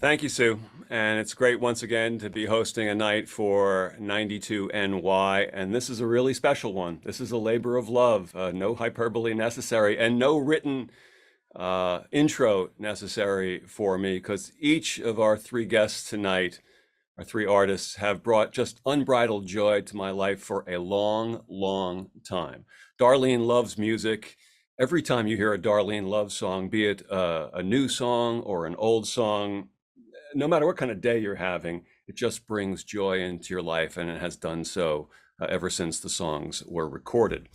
Thank you, Sue. And it's great once again to be hosting a night for 92NY. And this is a really special one. This is a labor of love, no hyperbole necessary, and no written intro necessary for me, because each of our three guests tonight, our three artists, have brought just unbridled joy to my life for a long, long time. Darlene loves music. Every time you hear a Darlene Love song, be it a new song or an old song, no matter what kind of day you're having, it just brings joy into your life, and it has done so ever since the songs were recorded.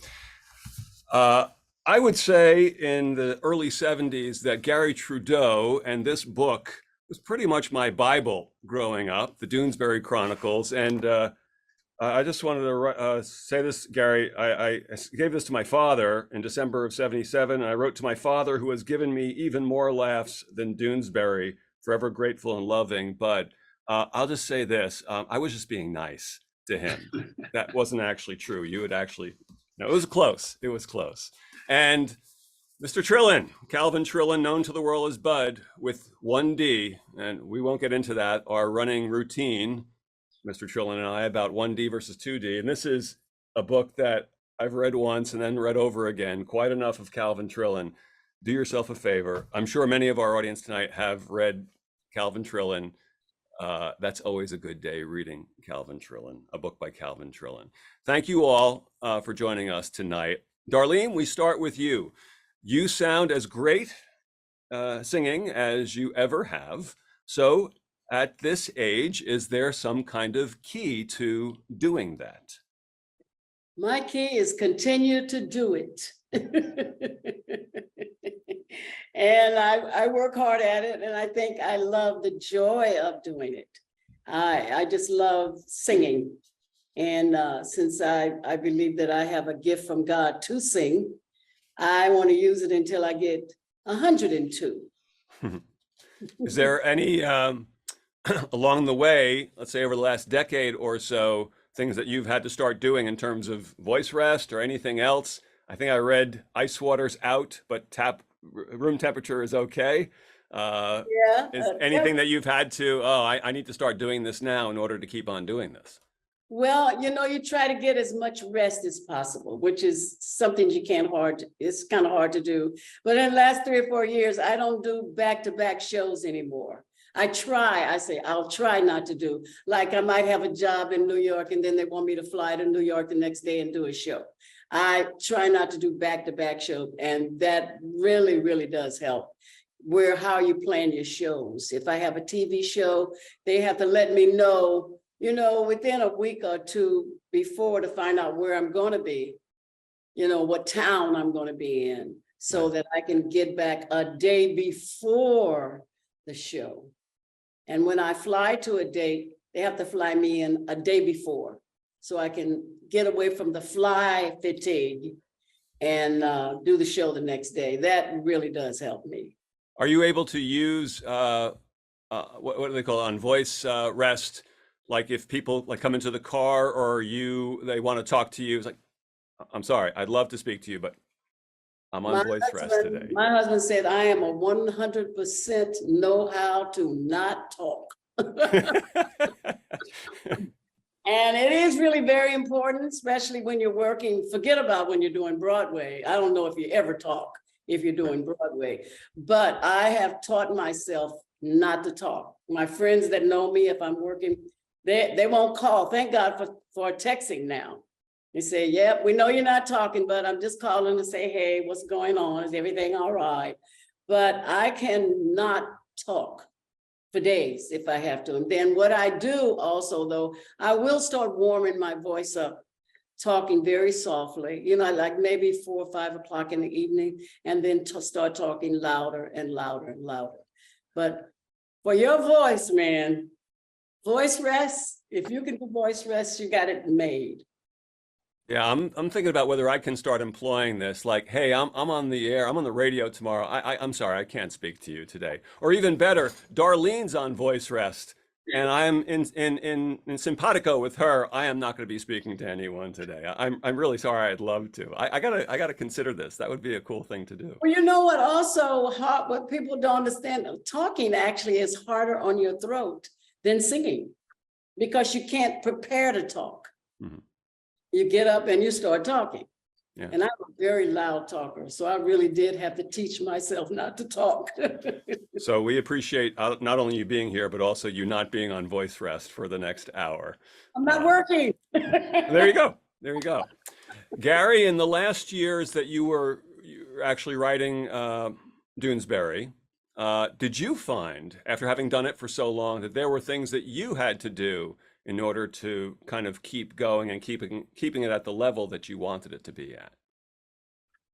I would say in the early 70s that Garry Trudeau and this book was pretty much my Bible growing up, the Doonesbury Chronicles. And I just wanted to say this, Garry. I gave this to my father in December of '77. And I wrote to my father, who has given me even more laughs than Doonesbury, forever grateful and loving. But I'll just say this. I was just being nice to him. That wasn't actually true. You had actually, no, it was close. It was close. And Mr. Trillin, Calvin Trillin, known to the world as Budd, with one D, and we won't get into that, our running routine, Mr. Trillin and I, about 1D versus 2D. And this is a book that I've read once and then read over again. Quite enough of Calvin Trillin. Do yourself a favor. I'm sure many of our audience tonight have read Calvin Trillin. That's always a good day, reading Calvin Trillin, a book by Calvin Trillin. Thank you all for joining us tonight. Darlene, we start with you. You sound as great singing as you ever have. So at this age, is there some kind of key to doing that? My key is continue to do it. And I work hard at it, and I think I love the joy of doing it. I just love singing. And since I believe that I have a gift from God to sing, I want to use it until I get 102. Is there any, along the way, let's say over the last decade or so, things that you've had to start doing in terms of voice rest or anything else? I think I read ice water's out, but room temperature is okay. Is anything that you've had to, I need to start doing this now in order to keep on doing this? Well, you try to get as much rest as possible, which is something it's kind of hard to do. But in the last 3 or 4 years, I don't do back-to-back shows anymore. I'll try not to do. Like I might have a job in New York and then they want me to fly to New York the next day and do a show. I try not to do back-to-back shows, and that really, really does help. How you plan your shows. If I have a TV show, they have to let me know, within a week or two before, to find out where I'm going to be, what town I'm going to be in, so that I can get back a day before the show. And when I fly to a date, they have to fly me in a day before, so I can get away from the fly fatigue and do the show the next day. That really does help me. Are you able to use, what do they call it, on voice rest? Like if people come into the car or they want to talk to you, it's like, I'm sorry, I'd love to speak to you, but I'm on voice rest today. My husband said, I am a 100% know how to not talk. And it is really very important, especially when you're working. Forget about when you're doing Broadway. I don't know if you ever talk if you're doing Broadway, but I have taught myself not to talk. My friends that know me, if I'm working, they won't call. Thank God for texting now. They say, yep, we know you're not talking, but I'm just calling to say, hey, what's going on? Is everything all right? But I cannot talk for days if I have to. And then what I do also, though, I will start warming my voice up, talking very softly, like maybe 4 or 5 o'clock in the evening, and then start talking louder and louder and louder. But for your voice, man, voice rest, if you can do voice rest, you got it made. Yeah, I'm thinking about whether I can start employing this. Like, hey, I'm on the air, I'm on the radio tomorrow. I'm sorry, I can't speak to you today. Or even better, Darlene's on voice rest. and I'm in simpatico with her. I am not going to be speaking to anyone today. I'm really sorry. I'd love to. I gotta consider this. That would be a cool thing to do. Well, you know what? Also, what people don't understand, talking actually is harder on your throat than singing, because you can't prepare to talk. Mhm. You get up and you start talking. Yeah. And I'm a very loud talker, so I really did have to teach myself not to talk. So we appreciate not only you being here, but also you not being on voice rest for the next hour. I'm not working. There you go. There you go. Garry, in the last years that you were actually writing Doonesbury, did you find, after having done it for so long, that there were things that you had to do in order to kind of keep going and keeping it at the level that you wanted it to be at?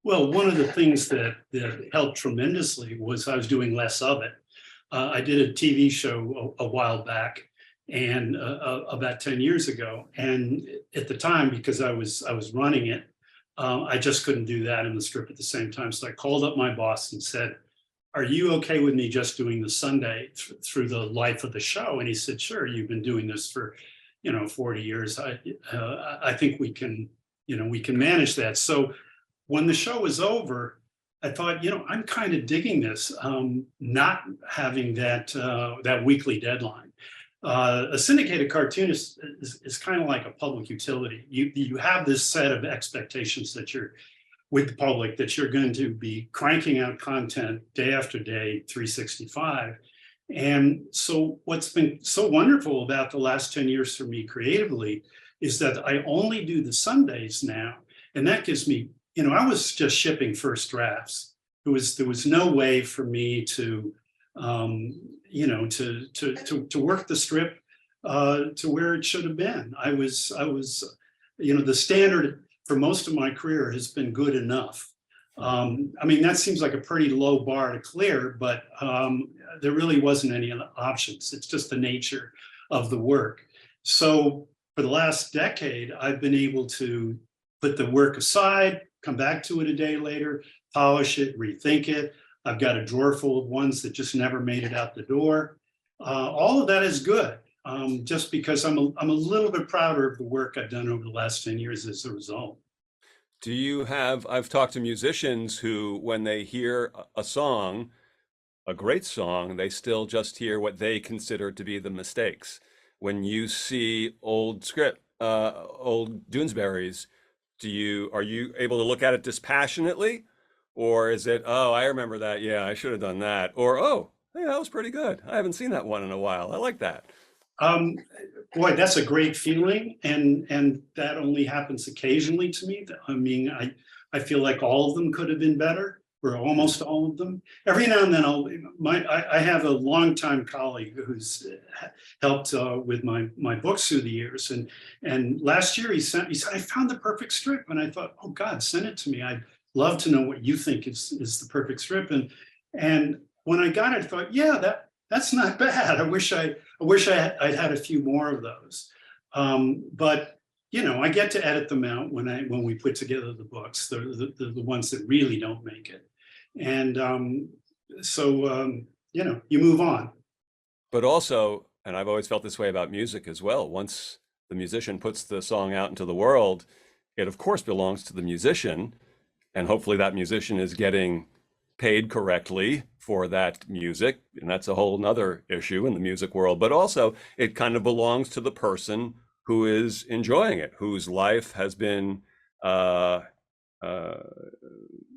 Well, one of the things that helped tremendously was I was doing less of it. I did a TV show a while back, and about 10 years ago. And at the time, because I was running it, I just couldn't do that and the script at the same time. So I called up my boss and said, "Are you okay with me just doing the Sunday through the life of the show?" And he said, "Sure, you've been doing this for 40 years. I think we can manage that." So when the show was over, I thought, I'm kind of digging this, not having that weekly deadline. A syndicated cartoonist is kind of like a public utility. You have this set of expectations that you're with the public, that you're going to be cranking out content day after day, 365. And so what's been so wonderful about the last 10 years for me creatively is that I only do the Sundays now. And that gives me, I was just shipping first drafts. There was no way for me to to work the strip to where it should have been. I was the standard for most of my career has been good enough. That seems like a pretty low bar to clear, but there really wasn't any other options. It's just the nature of the work. So for the last decade, I've been able to put the work aside, come back to it a day later, polish it, rethink it. I've got a drawer full of ones that just never made it out the door. All of that is good, just because I'm a little bit prouder of the work I've done over the last 10 years as a result. Do you have, I've talked to musicians who, when they hear a song, a great song, they still just hear what they consider to be the mistakes. When you see old Doonesbury's, are you able to look at it dispassionately? Or is it, oh, I remember that. Yeah, I should have done that. Or, oh, hey, that was pretty good. I haven't seen that one in a while. I like that. Boy, that's a great feeling. And that only happens occasionally to me. I feel like all of them could have been better, or almost all of them. Every now and then I have a longtime colleague who's helped with my books through the years. And last year he said, "I found the perfect strip." And I thought, "Oh God, send it to me. I'd love to know what you think is the perfect strip." And when I got it, I thought, yeah, that's not bad. I wish I'd had a few more of those. But I get to edit them out when we put together the books, the ones that really don't make it. And you move on. But also, and I've always felt this way about music as well, once the musician puts the song out into the world, it of course belongs to the musician. And hopefully that musician is getting paid correctly for that music. And that's a whole nother issue in the music world. But also it kind of belongs to the person who is enjoying it, whose life has been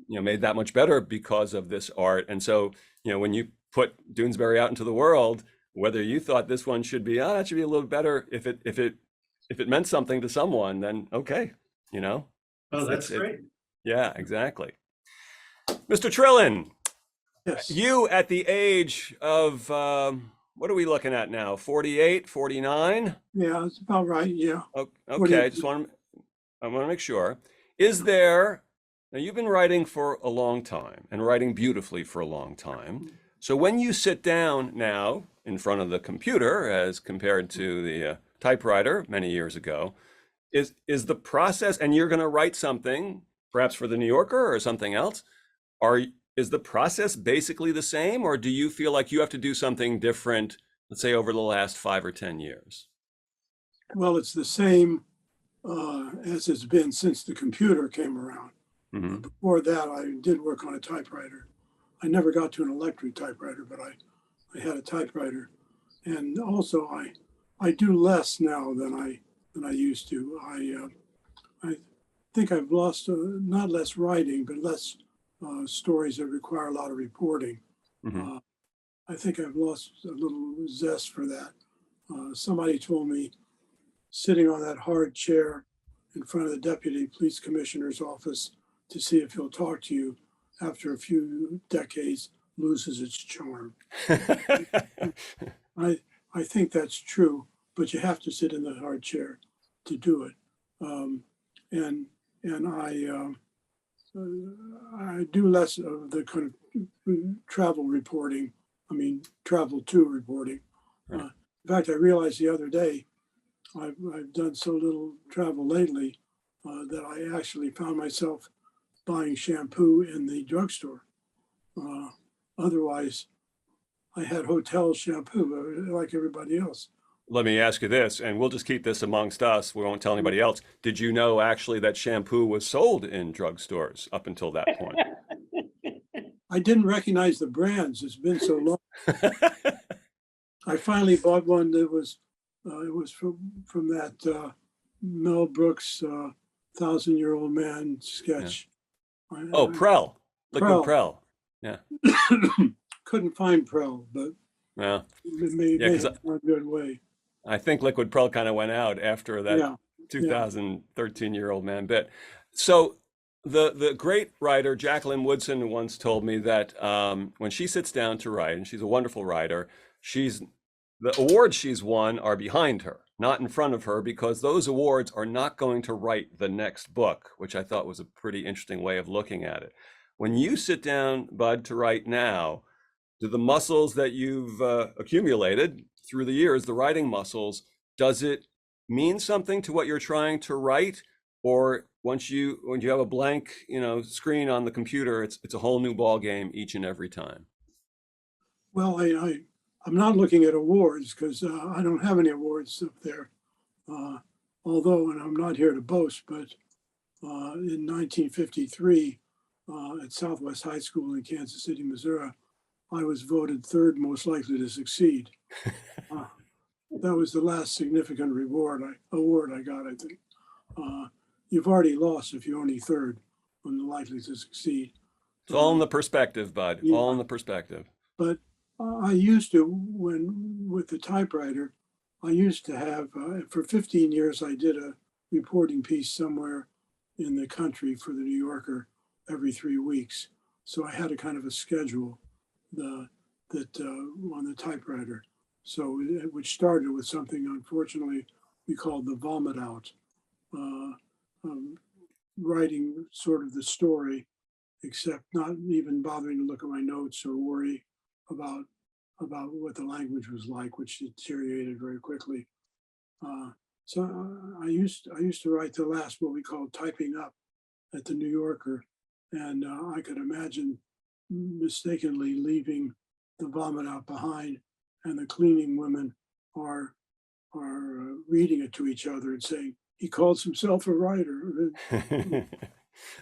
made that much better because of this art. And so, when you put Doonesbury out into the world, whether you thought this one should be, that should be a little better, if it meant something to someone, then okay, Oh, that's great. Yeah, exactly. Mr. Trillin, Yes. you at the age of, what are we looking at now? 48, 49? Yeah, that's about right. Yeah. Okay, I want to make sure. Now you've been writing for a long time and writing beautifully for a long time. So when you sit down now in front of the computer as compared to the typewriter many years ago, is the process, and you're going to write something, perhaps for the New Yorker or something else, is the process basically the same, or do you feel like you have to do something different let's say over the last 5 or 10 years? Well, it's the same as it's been since the computer came around. Hmm. Before that, I did work on a typewriter. I never got to an electric typewriter, but I had a typewriter. And also I do less now than I used to. I think I've lost not less writing, but less stories that require a lot of reporting. Hmm. I think I've lost a little zest for that. Somebody told me sitting on that hard chair in front of the deputy police commissioner's office to see if he'll talk to you after a few decades loses its charm. I think that's true, but you have to sit in the hard chair to do it. And I do less of the kind of travel reporting. I mean, travel to reporting. Right. In fact, I realized the other day I've done so little travel lately that I actually found myself buying shampoo in the drugstore. Otherwise, I had hotel shampoo like everybody else. Let me ask you this, and we'll just keep this amongst us. We won't tell anybody else. Did you know actually that shampoo was sold in drugstores up until that point? I didn't recognize the brands. It's been so long. I finally bought one that was it was from that Mel Brooks 1,000-Year-Old Man sketch. Oh, Prel, liquid Prel. Yeah. Couldn't find Prel, but Well, it made yeah, because it a good way. I think liquid Prel kind of went out after that Yeah, 2013-year-old man bit. So the great writer Jacqueline Woodson once told me that when she sits down to write, and she's a wonderful writer, the awards she's won are behind her, not in front of her, because those awards are not going to write the next book, which I thought was a pretty interesting way of looking at it. When you sit down, Bud, to write now, do the muscles that you've accumulated through the years, the writing muscles, does it mean something to what you're trying to write? Or when you have a blank, screen on the computer, it's a whole new ball game each and every time? well, I'm not looking at awards because I don't have any awards up there. Although, and I'm not here to boast, but in 1953 at Southwest High School in Kansas City, Missouri, I was voted third most likely to succeed. That was the last significant award I got, I think. You've already lost if you're only third on the likely to succeed. It's all in the perspective, Bud. Yeah. All in the perspective. But I used to, with the typewriter, I used to have, for 15 years, I did a reporting piece somewhere in the country for the New Yorker every 3 weeks. So I had a kind of a schedule on the typewriter. So which started with something, unfortunately, we called the vomit out, writing sort of the story, except not even bothering to look at my notes or worry about what the language was like, which deteriorated very quickly. So I used to write the last, what we called typing up at the New Yorker, and I could imagine mistakenly leaving the vomit out behind, and the cleaning women are reading it to each other and saying, "He calls himself a writer."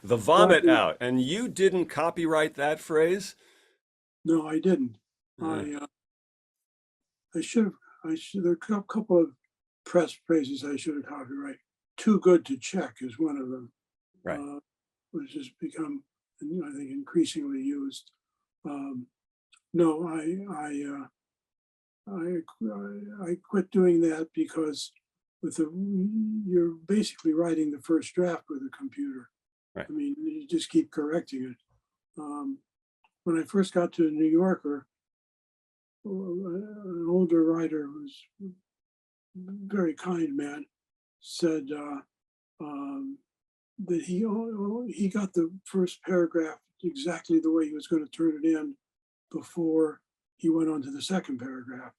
The vomit out, and you didn't copyright that phrase? No, I didn't. Yeah. I should have. There are a couple of press phrases I should have copyrighted. "Too good to check" is one of them, Right. which has become, I think, increasingly used. No, I quit doing that because you're basically writing the first draft with a computer. Right. I mean, you just keep correcting it. When I first got to the New Yorker, an older writer who's a very kind man said that he got the first paragraph exactly the way he was going to turn it in before he went on to the second paragraph,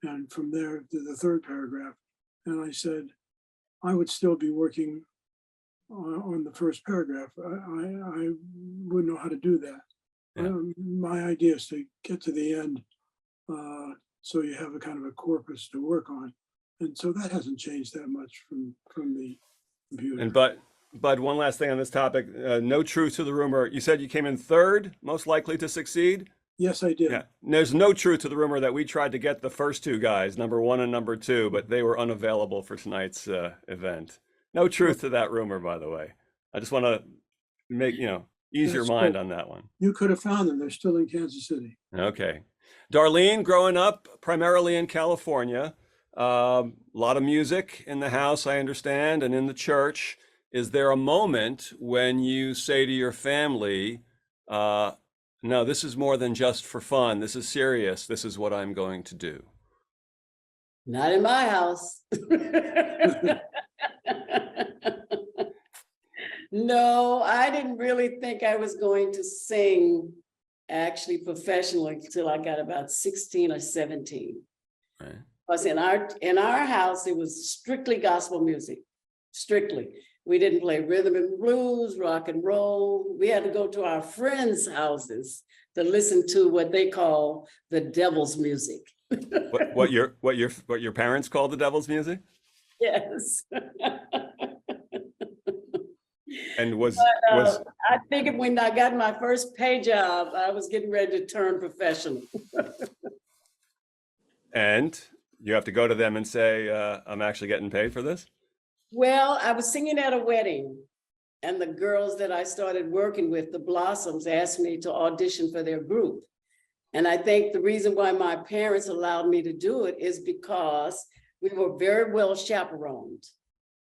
and from there to the third paragraph. And I said, I would still be working on the first paragraph. I wouldn't know how to do that. Yeah. My idea is to get to the end So you have a kind of a corpus to work on. And so that hasn't changed that much from the computer. And Bud, one last thing on this topic. No truth to the rumor. You said you came in third, most likely to succeed. Yes, I did. Yeah. There's no truth to the rumor that we tried to get the first two guys, number 1 and number 2, but they were unavailable for tonight's event. No truth to that rumor, by the way. I just want to make, ease your That's mind cool. on that one. You could have found them. They're still in Kansas City. Okay. Darlene, growing up primarily in California, a lot of music in the house, I understand, and in the church. Is there a moment when you say to your family, no, this is more than just for fun. This is serious. This is what I'm going to do? Not in my house. No, I didn't really think I was going to sing actually professionally until I got about 16 or 17. Right. Because in our house, it was strictly gospel music, strictly. We didn't play rhythm and blues, rock and roll. We had to go to our friends' houses to listen to what they call the devil's music. What your parents called the devil's music? Yes. And was I figured when I got my first pay job, I was getting ready to turn professional. and you have to go to them and say, I'm actually getting paid for this? Well, I was singing at a wedding, and the girls that I started working with, the Blossoms, asked me to audition for their group. And I think the reason why my parents allowed me to do it is because we were very well chaperoned.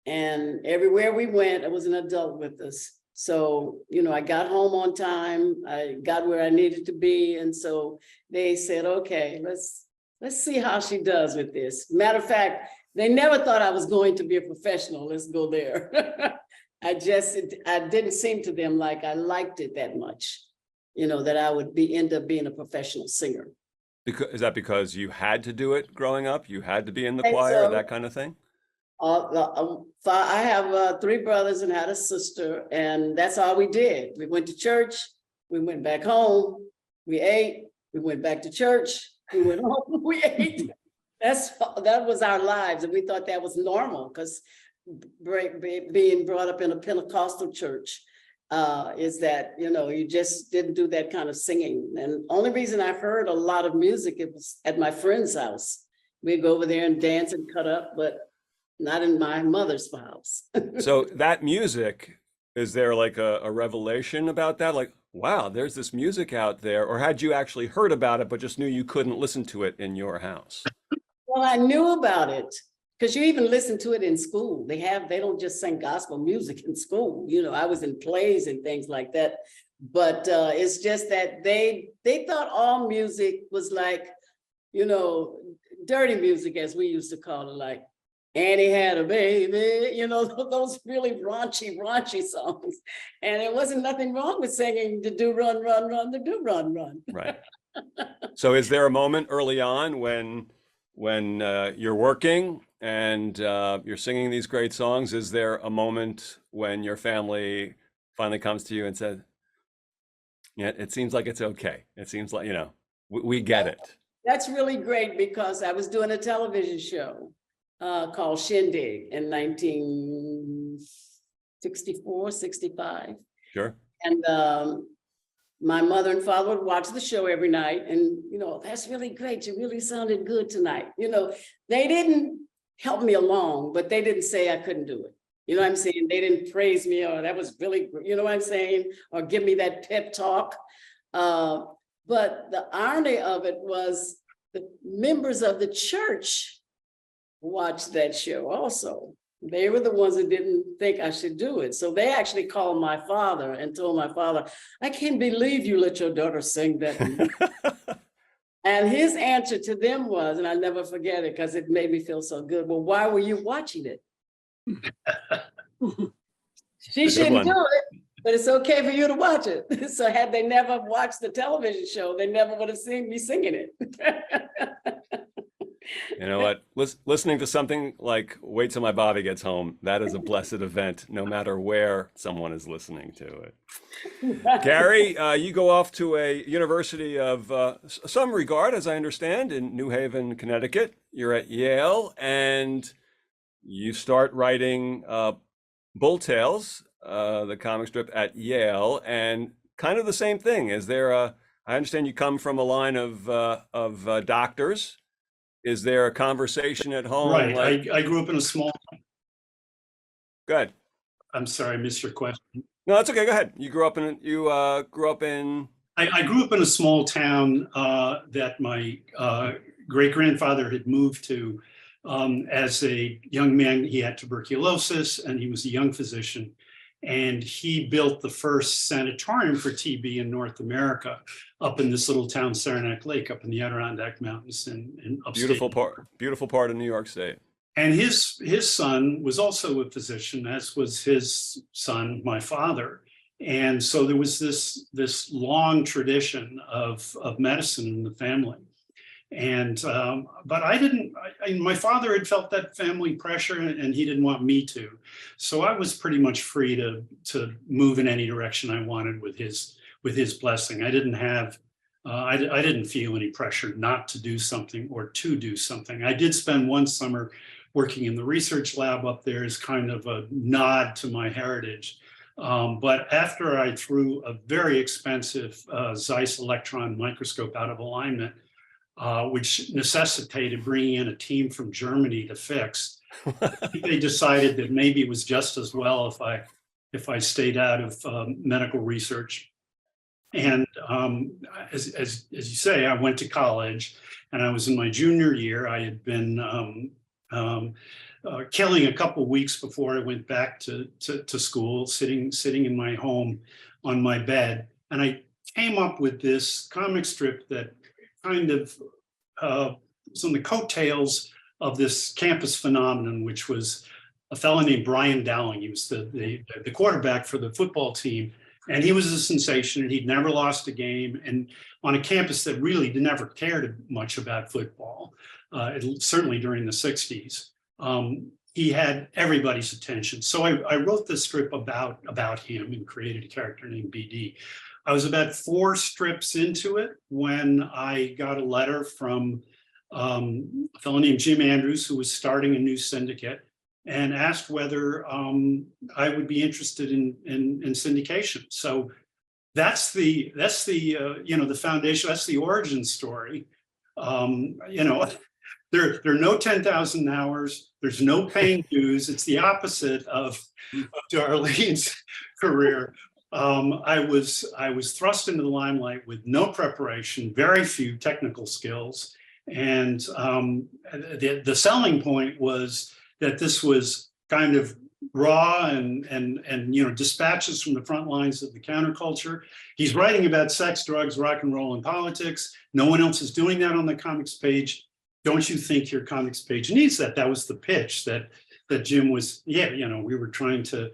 And everywhere we went, there was an adult with us. So, I got home on time, I got where I needed to be. And so they said, okay, let's see how she does with this. Matter of fact, they never thought I was going to be a professional. Let's go there. I didn't seem to them like I liked it that much, that I would end up being a professional singer. Is that because you had to do it growing up? You had to be in the I think choir, so. that kind of thing? I have 3 brothers and had a sister, and that's all we did. We went to church, we went back home, we ate, we went back to church, we went home, we ate. That was our lives, and we thought that was normal because being brought up in a Pentecostal church is that, you just didn't do that kind of singing. And only reason I heard a lot of music, it was at my friend's house. We'd go over there and dance and cut up, but not in my mother's house. So that music, is there like a revelation about that? Like, wow, there's this music out there. Or had you actually heard about it, but just knew you couldn't listen to it in your house? Well, I knew about it because you even listen to it in school. They don't just sing gospel music in school. I was in plays and things like that. But it's just that they thought all music was like, dirty music, as we used to call it, like Annie had a baby, those really raunchy songs. And there wasn't nothing wrong with singing the do run, run, run, the do run, run. Right. So is there a moment early on when you're working and you're singing these great songs? Is there a moment when your family finally comes to you and says, yeah, it seems like it's okay. It seems like, we get it. That's really great because I was doing a television show called Shindig in 1964, 65. Sure. And my mother and father would watch the show every night and, that's really great. You really sounded good tonight. They didn't help me along, but they didn't say I couldn't do it. You know what I'm saying? They didn't praise me or that was really, you know what I'm saying? Or give me that pep talk. But the irony of it was the members of the church watched that show also. They were the ones that didn't think I should do it. So they actually called my father and told my father, I can't believe you let your daughter sing that. And his answer to them was, and I'll never forget it because it made me feel so good. Well, why were you watching it? She shouldn't do it, but it's okay for you to watch it. So had they never watched the television show, they never would have seen me singing it. You know what? Listening to something like "Wait Till My Bobby Gets Home," that is a blessed event, no matter where someone is listening to it. Garry, you go off to a university of some regard, as I understand, in New Haven, Connecticut. You're at Yale, and you start writing Bull Tales, the comic strip at Yale, and kind of the same thing. Is there a? I understand you come from a line of doctors. Is there a conversation at home? Right. Like, I grew up in a small, good. I'm sorry, I missed your question. No, that's okay. Go ahead. You grew up in. I grew up in a small town that my great grandfather had moved to as a young man. He had tuberculosis and he was a young physician. And he built the first sanatorium for TB in North America up in this little town, Saranac Lake, up in the Adirondack Mountains in upstate. Beautiful part of New York State. And his son was also a physician, as was his son, my father. And so there was this long tradition of medicine in the family. And but my father had felt that family pressure and he didn't want me to. So I was pretty much free to move in any direction I wanted with his blessing. I didn't have I didn't feel any pressure not to do something or to do something. I did spend one summer working in the research lab up there as kind of a nod to my heritage. But after I threw a very expensive Zeiss electron microscope out of alignment, which necessitated bringing in a team from Germany to fix, they decided that maybe it was just as well if I stayed out of medical research. And as you say, I went to college, and I was in my junior year. I had been killing a couple of weeks before I went back to school, sitting in my home on my bed, and I came up with this comic strip that kind of was on the coattails of this campus phenomenon, which was a fellow named Brian Dowling. He was the quarterback for the football team, and he was a sensation, and he'd never lost a game, and on a campus that really never cared much about football, certainly during the 60s. He had everybody's attention. So I wrote this strip about him and created a character named BD. I was about 4 strips into it when I got a letter from a fellow named Jim Andrews, who was starting a new syndicate, and asked whether I would be interested in syndication. So that's the the foundation. That's the origin story. There are no 10,000 hours. There's no paying dues. It's the opposite of Darlene's career. I was thrust into the limelight with no preparation, very few technical skills, and the selling point was that this was kind of raw and dispatches from the front lines of the counterculture. He's writing about sex, drugs, rock and roll, and politics. No one else is doing that on the comics page. Don't you think your comics page needs that? That was the pitch that Jim was. We were trying to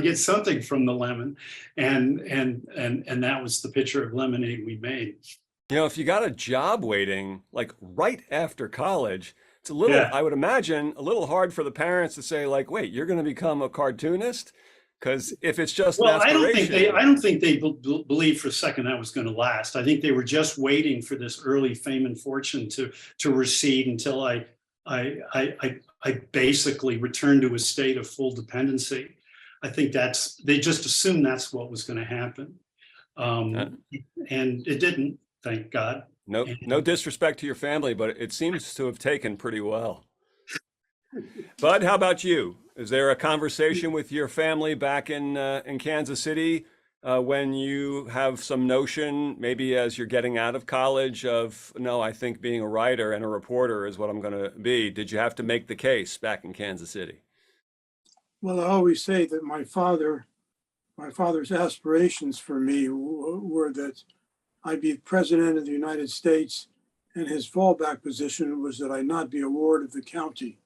get something from the lemon, and that was the pitcher of lemonade we made. If you got a job waiting like right after college, it's a little, I would imagine, a little hard for the parents to say, like, wait, you're going to become a cartoonist? Because if it's just an aspiration. I don't think they believed for a second that was going to last. I think they were just waiting for this early fame and fortune to recede until I basically returned to a state of full dependency. I think they just assumed that's what was going to happen. And it didn't, thank God. No disrespect to your family, but it seems to have taken pretty well. Bud, how about you? Is there a conversation with your family back in Kansas City when you have some notion, maybe as you're getting out of college, of, no, I think being a writer and a reporter is what I'm going to be? Did you have to make the case back in Kansas City? Well, I always say that my father's aspirations for me were that I be president of the United States, and his fallback position was that I not be a ward of the county.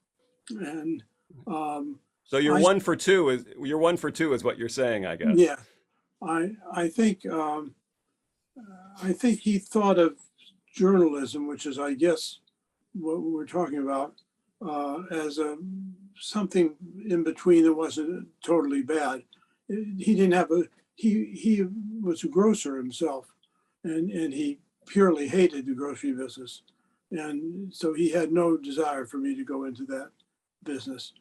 And so you're 1 for 2 is what you're saying, I guess. Yeah, I think he thought of journalism, which is, I guess, what we're talking about, as something in between that wasn't totally bad. He didn't have he was a grocer himself, and he purely hated the grocery business. And so he had no desire for me to go into that business.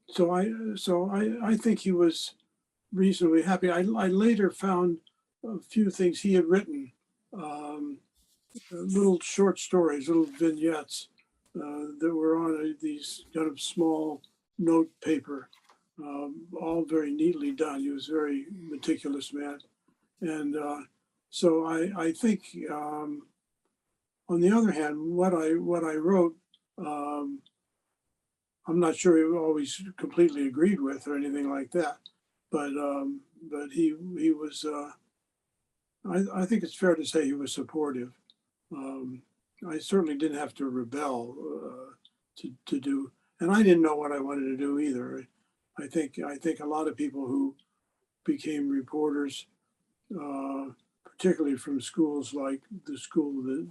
So I think he was reasonably happy. I later found a few things he had written, little short stories, little vignettes that were on these kind of small note paper, all very neatly done. He was a very meticulous man. And so I think, on the other hand, what I wrote, I'm not sure he always completely agreed with or anything like that, but he was. I think it's fair to say he was supportive. I certainly didn't have to rebel to do, and I didn't know what I wanted to do either. I think a lot of people who became reporters, particularly from schools like the school that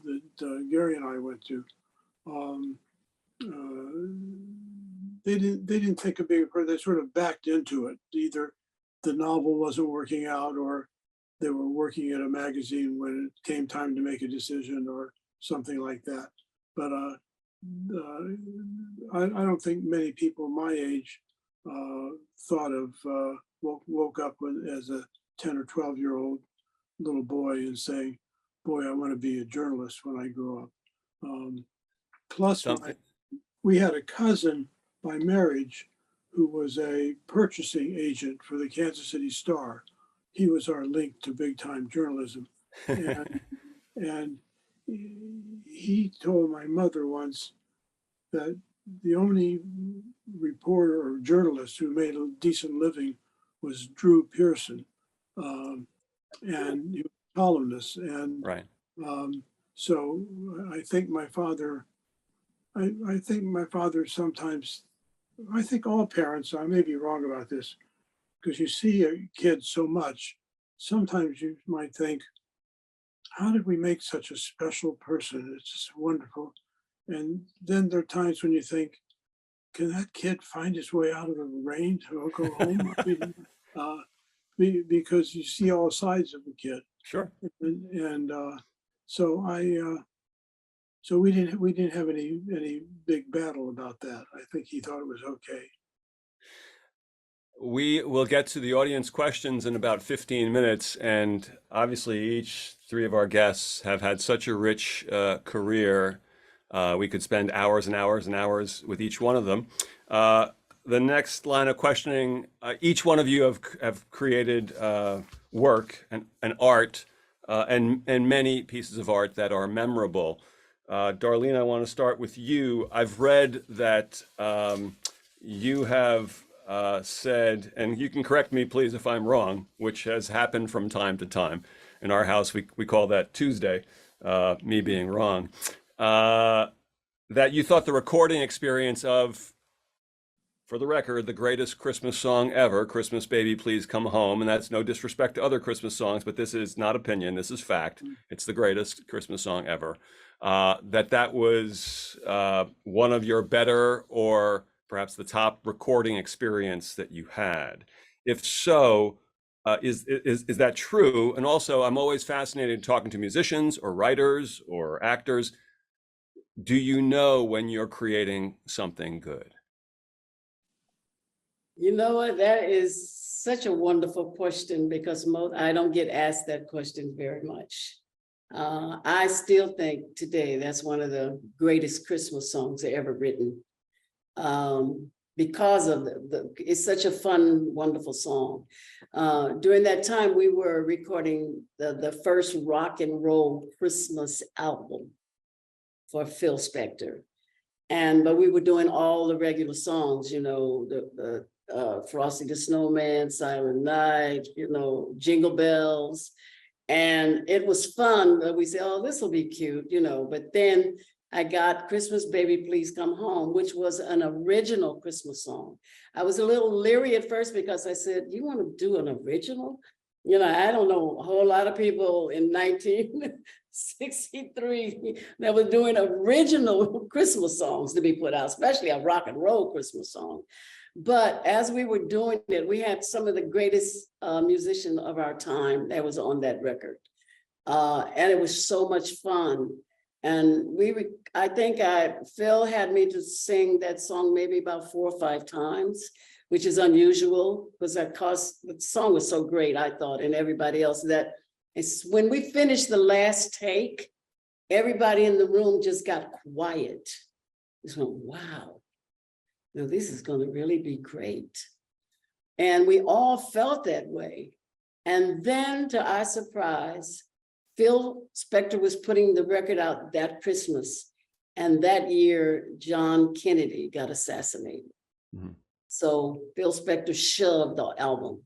Garry and I went to, they didn't take a big part. They sort of backed into it. Either the novel wasn't working out, or they were working at a magazine when it came time to make a decision, or something like that. But I don't think many people my age thought of woke up as a 10 or 12-year-old little boy and saying, "Boy, I want to be a journalist when I grow up." Plus, we had a cousin by marriage who was a purchasing agent for the Kansas City Star. He was our link to big time journalism. And he told my mother once that the only reporter or journalist who made a decent living was Drew Pearson. And he was a columnist. And Right. so I think my father, I think my father sometimes, I think all parents, I may be wrong about this, because you see a kid so much, sometimes you might think, how did we make such a special person? It's just wonderful. And then there are times when you think, can that kid find his way out of the rain to go home? I mean, because you see all sides of the kid. Sure. And so we didn't have any big battle about that. I think he thought it was okay. We will get to the audience questions in about 15 minutes. And obviously, three of our guests have had such a rich career. We could spend hours and hours and hours with each one of them. The next line of questioning, each one of you have created work and art and many pieces of art that are memorable. Darlene, I want to start with you. I've read that you have said, and you can correct me please if I'm wrong, which has happened from time to time. In our house, we call that Tuesday, me being wrong, that you thought the recording experience of, for the record, the greatest Christmas song ever, Christmas Baby Please Come Home, and that's no disrespect to other Christmas songs, but this is not opinion, this is fact. It's the greatest Christmas song ever. That was one of your better, or perhaps the top recording experience that you had. If so, is that true? And also, I'm always fascinated talking to musicians or writers or actors. Do you know when you're creating something good? You know what? That is such a wonderful question, because I don't get asked that question very much. I still think today that's one of the greatest Christmas songs ever written, because of it's such a fun, wonderful song. During that time, we were recording the first rock and roll Christmas album for Phil Spector. But we were doing all the regular songs, you know, the Frosty the Snowman, Silent Night, you know, Jingle Bells. And it was fun, but we said, oh, this will be cute, you know. But then I got Christmas Baby Please Come Home, which was an original Christmas song. I was a little leery at first, because I said, you want to do an original? You know, I don't know a whole lot of people in 1963 that were doing original Christmas songs to be put out, especially a rock and roll Christmas song. But as we were doing it, we had some of the greatest musicians of our time that was on that record. And it was so much fun. And I think Phil had me to sing that song maybe about 4 or 5 times, which is unusual because the song was so great, I thought, and everybody else, that it's when we finished the last take, everybody in the room just got quiet. Just went, wow, now this is going to really be great. And we all felt that way. And then to our surprise, Phil Spector was putting the record out that Christmas. And that year, John Kennedy got assassinated. Mm-hmm. So Phil Spector shoved the album.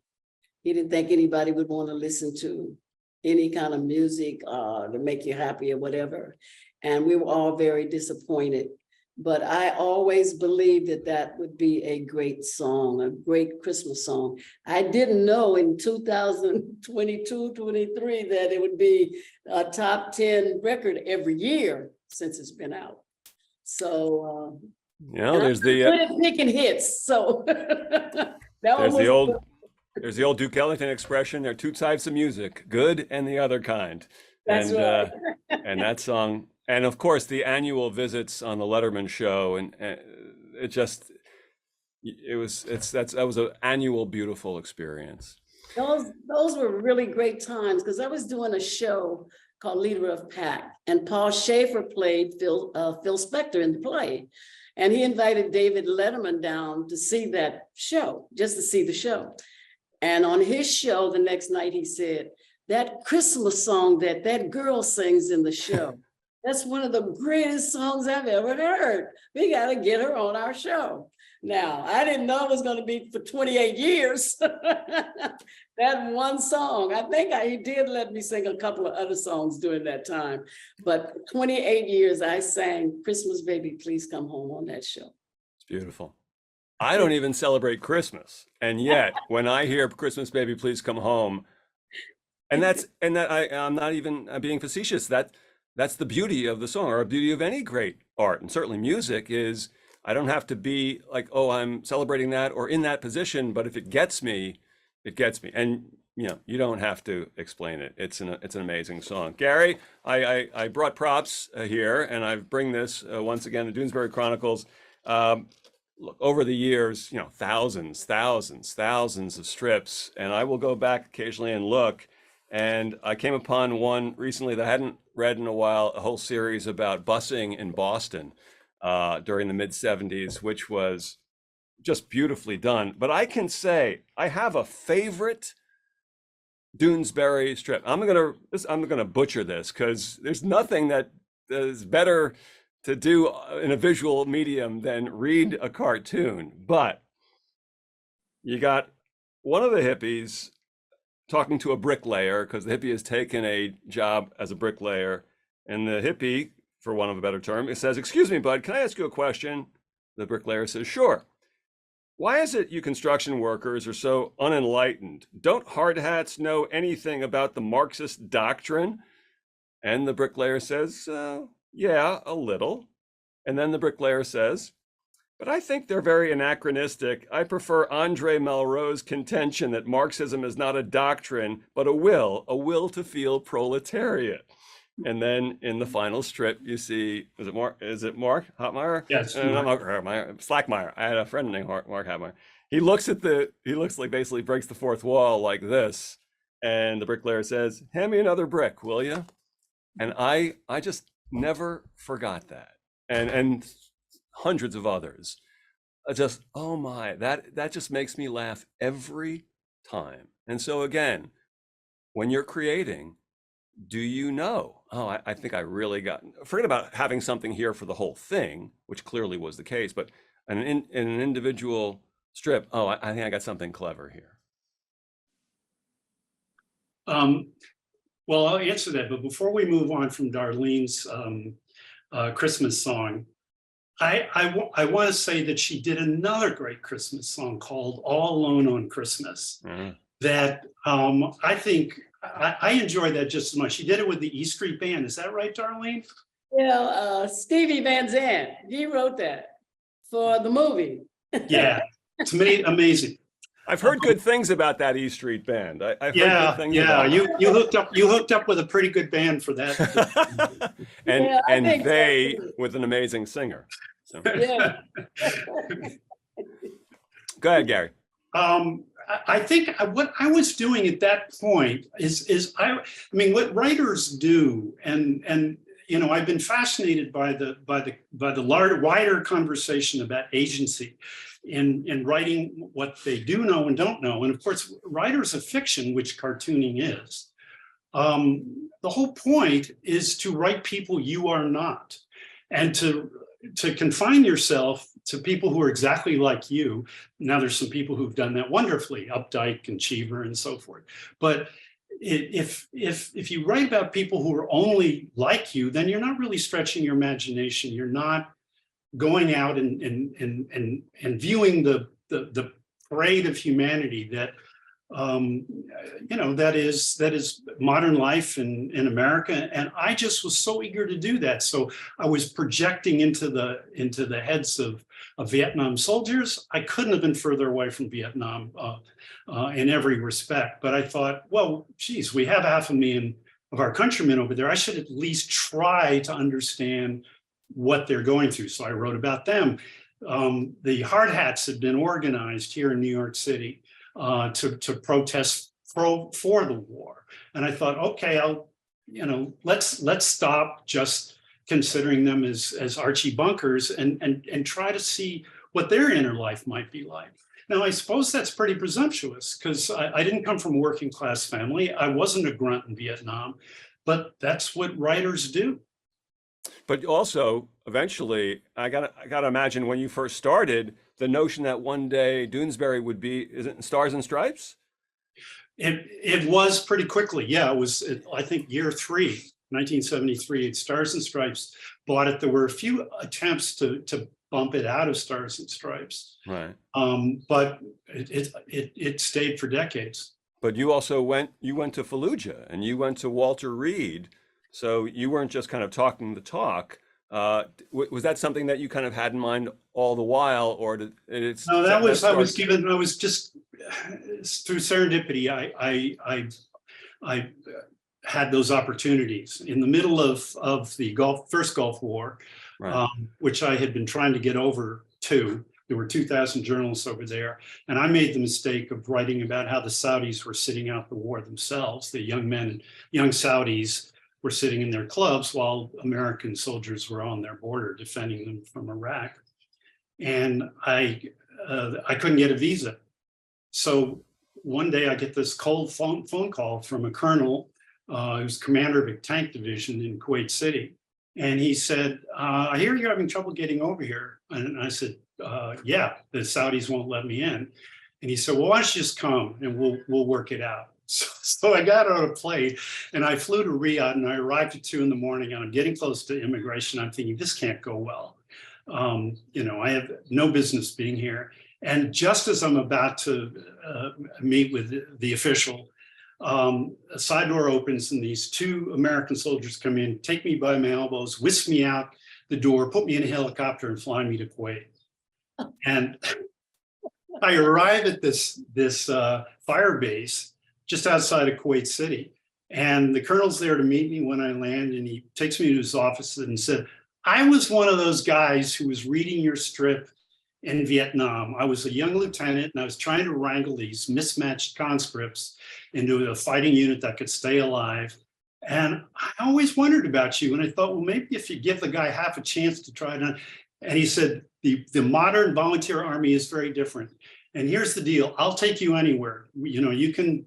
He didn't think anybody would want to listen to any kind of music to make you happy or whatever. And we were all very disappointed. But I always believed that that would be a great song, a great Christmas song. I didn't know in 2022, 23 that it would be a top 10 record every year since it's been out. So, there's the good at picking hits. So there's the old Duke Ellington expression. There are 2 types of music, good and the other kind. That's right. And that song. And of course, the annual visits on the Letterman show, and that was an annual beautiful experience. Those were really great times because I was doing a show called Leader of Pack, and Paul Schaefer played Phil Spector in the play, and he invited David Letterman down to see that show, just to see the show. And on his show the next night, he said, "That Christmas song that girl sings in the show." That's one of the greatest songs I've ever heard. We got to get her on our show. Now, I didn't know it was going to be for 28 years. That one song, I think he did let me sing a couple of other songs during that time. But 28 years, I sang Christmas Baby, Please Come Home on that show. It's beautiful. I don't even celebrate Christmas. And yet, when I hear Christmas Baby, Please Come Home, I'm not even being facetious, that's the beauty of the song, or the beauty of any great art, and certainly music is, I don't have to be like, oh, I'm celebrating that or in that position, but if it gets me, it gets me. And you don't have to explain it. It's an amazing song. Garry, I brought props here, and I bring this once again, the Doonesbury Chronicles. Look, over the years, thousands of strips, and I will go back occasionally and look. And I came upon one recently that I hadn't read in a while, a whole series about busing in Boston during the mid-70s, which was just beautifully done. But I can say I have a favorite Doonesbury strip. I'm gonna butcher this because there's nothing that is better to do in a visual medium than read a cartoon. But you got one of the hippies talking to a bricklayer because the hippie has taken a job as a bricklayer, and the hippie, for want of a better term, it says, "Excuse me, bud, can I ask you a question?" The bricklayer says, "Sure. Why is it you construction workers are so unenlightened? Don't hard hats know anything about the Marxist doctrine?" And the bricklayer says, "Yeah, a little." And then the bricklayer says, "But I think they're very anachronistic. I prefer Andre Malraux's contention that Marxism is not a doctrine, but a will to feel proletariat." And then in the final strip, you see, is it Mark Hotmeyer? Yes. Slackmeyer. I had a friend named Mark Hotmeyer. He looks like basically breaks the fourth wall like this. And the bricklayer says, "Hand me another brick, will you?" And I just never forgot that. And hundreds of others. Just, oh my, that just makes me laugh every time. And so again, when you're creating, do you know, oh, I think I really forget about having something here for the whole thing, which clearly was the case, but in an individual strip, oh, I think I got something clever here. Well, I'll answer that, but before we move on from Darlene's Christmas song, I want to say that she did another great Christmas song called "All Alone on Christmas." Mm-hmm. that I think I enjoy that just as much. She did it with the E Street Band. Is that right, Darlene? Yeah, Stevie Van Zandt, he wrote that for the movie. Yeah, it's amazing. I've heard good things about that E Street Band. I've heard Yeah, good things yeah. about it. You hooked up with a pretty good band for that. and Yeah, I and think so, they too. with an amazing singer. So Yeah. Uh, go ahead, Gary. I think what I was doing at that point is I mean what writers do, and you know, I've been fascinated by the wider conversation about agency in writing what they do know and don't know, and of course writers of fiction, which cartooning is. The whole point is to write people you are not, and to confine yourself to people who are exactly like you. Now there's some people who've done that wonderfully, Updike and Cheever and so forth. But if you write about people who are only like you, then you're not really stretching your imagination. You're not going out and viewing the parade of humanity that you know, that is modern life in America. And I just was so eager to do that. So I was projecting into the heads of Vietnam soldiers. I couldn't have been further away from Vietnam in every respect. But I thought, well, geez, we have 500,000 of our countrymen over there. I should at least try to understand what they're going through. So I wrote about them. The Hard Hats had been organized here in New York City to protest for the war. And I thought, okay, let's stop just considering them as Archie Bunkers and try to see what their inner life might be like. Now, I suppose that's pretty presumptuous because I didn't come from a working class family. I wasn't a grunt in Vietnam, but that's what writers do. But also, eventually, I gotta imagine when you first started, the notion that one day Doonesbury would be, is it in Stars and Stripes? It was pretty quickly. Yeah, it was, I think, year 3, 1973. Stars and Stripes bought it. There were a few attempts to bump it out of Stars and Stripes, Right. but it stayed for decades. But you also went to Fallujah and you went to Walter Reed. So you weren't just kind of talking the talk. Was that something that you kind of had in mind all the while, or it's? No, I was just through serendipity. I had those opportunities in the middle of the first Gulf War, Right. Which I had been trying to get over to. There were 2,000 journalists over there, and I made the mistake of writing about how the Saudis were sitting out the war themselves. The young Saudis were sitting in their clubs while American soldiers were on their border defending them from Iraq. And I couldn't get a visa. So one day I get this cold phone call from a colonel who's commander of a tank division in Kuwait City. And he said, I hear you're having trouble getting over here. And I said, yeah, the Saudis won't let me in. And he said, well, why don't you just come and we'll work it out. So I got on a plane and I flew to Riyadh, and I arrived at 2 in the morning, and I'm getting close to immigration. I'm thinking, this can't go well. I have no business being here. And just as I'm about to meet with the official, a side door opens and these 2 American soldiers come in, take me by my elbows, whisk me out the door, put me in a helicopter and fly me to Kuwait. And I arrive at this fire base just outside of Kuwait City. And the colonel's there to meet me when I land, and he takes me to his office and said, I was one of those guys who was reading your strip in Vietnam. I was a young lieutenant, and I was trying to wrangle these mismatched conscripts into a fighting unit that could stay alive. And I always wondered about you. And I thought, well, maybe if you give the guy half a chance to try it on. And he said, the modern volunteer army is very different. And here's the deal. I'll take you anywhere. You can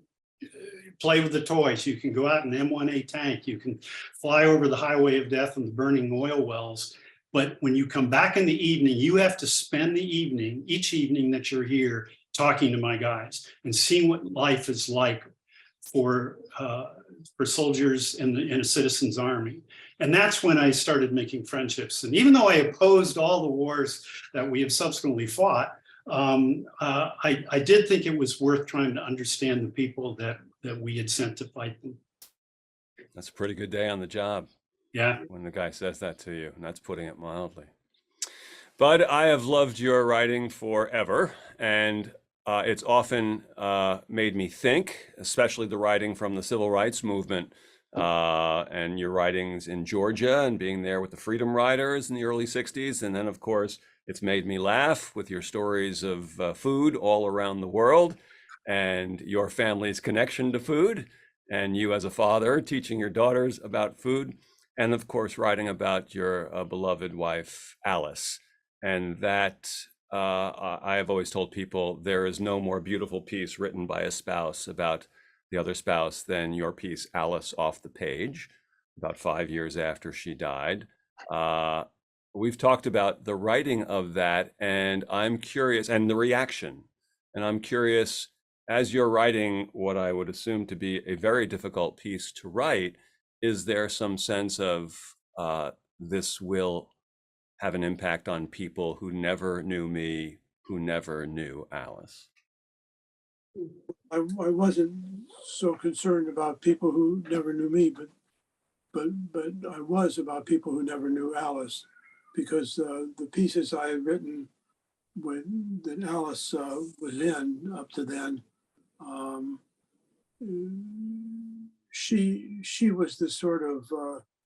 play with the toys. You can go out in an M1A tank. You can fly over the highway of death and the burning oil wells. But when you come back in the evening, you have to spend the evening, each evening that you're here, talking to my guys and seeing what life is like for soldiers in a citizen's army. And that's when I started making friendships. And even though I opposed all the wars that we have subsequently fought, I did think it was worth trying to understand the people that we had sent to fight them. That's a pretty good day on the job Yeah. when the guy says that to you, and that's putting it mildly. Bud, I have loved your writing forever, and it's often made me think, especially the writing from the civil rights movement, and your writings in Georgia and being there with the Freedom Riders in the early 60s. And then, of course, it's made me laugh with your stories of food all around the world and your family's connection to food, and you as a father teaching your daughters about food, and of course, writing about your beloved wife, Alice. And that I have always told people there is no more beautiful piece written by a spouse about the other spouse than your piece, Alice Off the Page, about 5 years after she died. We've talked about the writing of that, and I'm curious, and the reaction. And I'm curious, as you're writing what I would assume to be a very difficult piece to write, is there some sense of this will have an impact on people who never knew me, who never knew Alice? I wasn't so concerned about people who never knew me, but I was about people who never knew Alice, because the pieces I had written that Alice was in up to then, she was the sort of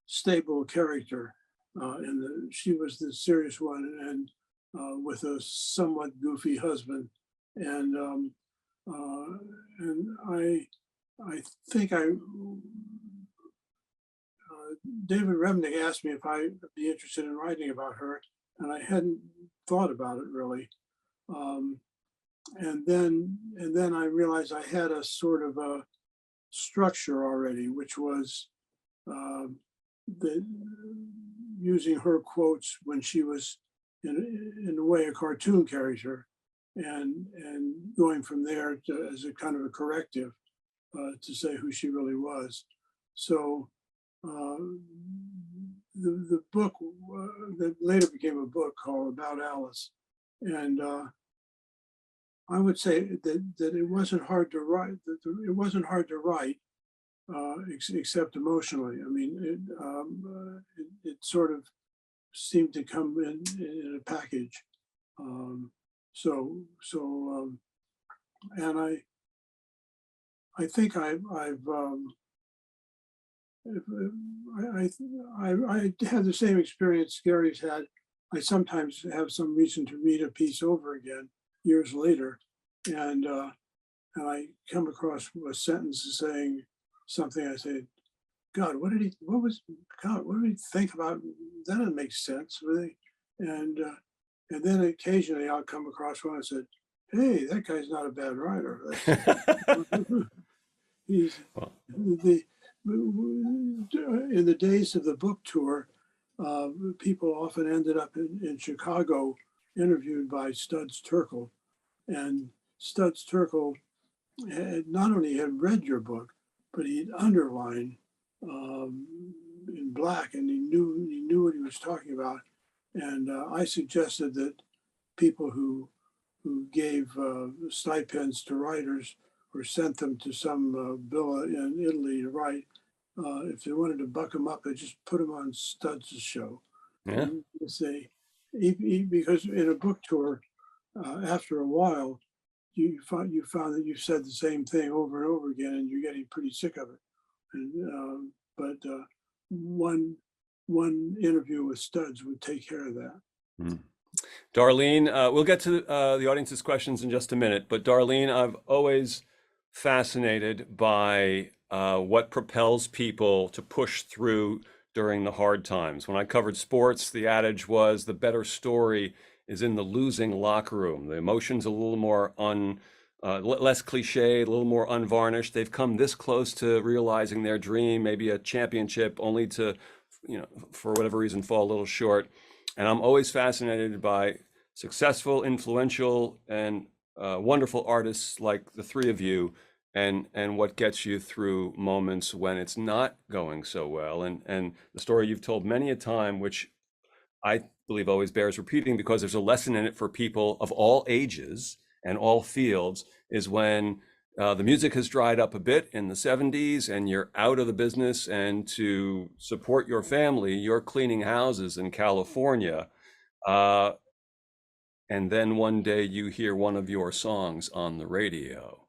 stable character, and she was the serious one, and with a somewhat goofy husband, and I think David Remnick asked me if I'd be interested in writing about her, and I hadn't thought about it really. And then I realized I had a sort of a structure already, which was the using her quotes when she was in a way a cartoon character, and going from there to, as a kind of a corrective, to say who she really was. So the book that later became a book called About Alice, and I would say that it wasn't hard to write. It wasn't hard to write, except emotionally. I mean, it sort of seemed to come in a package. And I think I had the same experience Gary's had. I sometimes have some reason to read a piece over again years later, and I come across a sentence saying something. I say, God, what did he think about? That doesn't make sense, really. And then occasionally I'll come across one and said, hey, that guy's not a bad writer. He's in the days of the book tour, people often ended up in Chicago interviewed by Studs Terkel, and Studs Terkel had not only had read your book, but he'd underlined in black, and he knew what he was talking about. And I suggested that people who gave stipends to writers or sent them to some villa in Italy to write, if they wanted to buck them up, they just put them on Studs' show. Yeah. And say, because in a book tour, after a while, you found that you said the same thing over and over again, and you're getting pretty sick of it. And but one interview with Studs would take care of that. Mm. Darlene, we'll get to the audience's questions in just a minute, but Darlene, I've always fascinated by what propels people to push through during the hard times. When I covered sports, the adage was the better story is in the losing locker room. The emotion's a little more less cliche, a little more unvarnished. They've come this close to realizing their dream, maybe a championship, only to, for whatever reason, fall a little short. And I'm always fascinated by successful, influential, and wonderful artists like the three of you, and what gets you through moments when it's not going so well. And the story you've told many a time, which I believe always bears repeating because there's a lesson in it for people of all ages and all fields, is when the music has dried up a bit in the 70s and you're out of the business, and to support your family, you're cleaning houses in California. And then one day you hear one of your songs on the radio.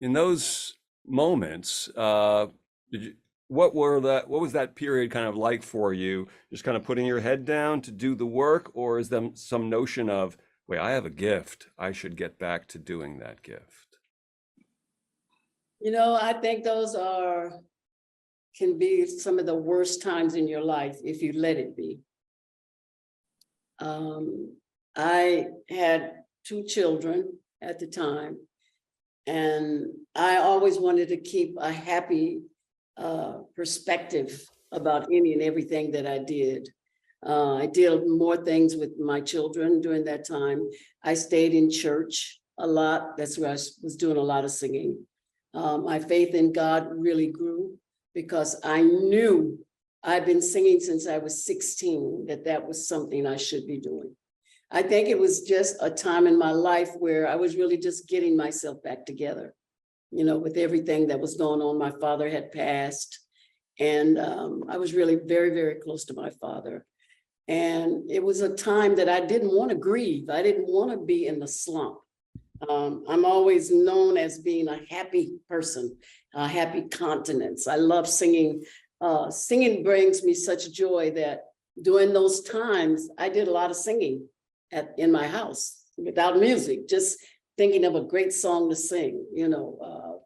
In those moments, what was that period kind of like for you? Just kind of putting your head down to do the work, or is there some notion of, wait, I have a gift, I should get back to doing that gift? You know, I think those can be some of the worst times in your life if you let it be. I had 2 children at the time, and I always wanted to keep a happy perspective about any and everything that I did. I did more things with my children during that time. I stayed in church a lot. That's where I was doing a lot of singing. My faith in God really grew because I knew I've been singing since I was 16, that was something I should be doing. I think it was just a time in my life where I was really just getting myself back together, you know, with everything that was going on. My father had passed, and I was really very, very close to my father. And it was a time that I didn't want to grieve. I didn't want to be in the slump. I'm always known as being a happy person, a happy countenance. I love singing. Singing brings me such joy that during those times, I did a lot of singing in my house without music, just thinking of a great song to sing, you know,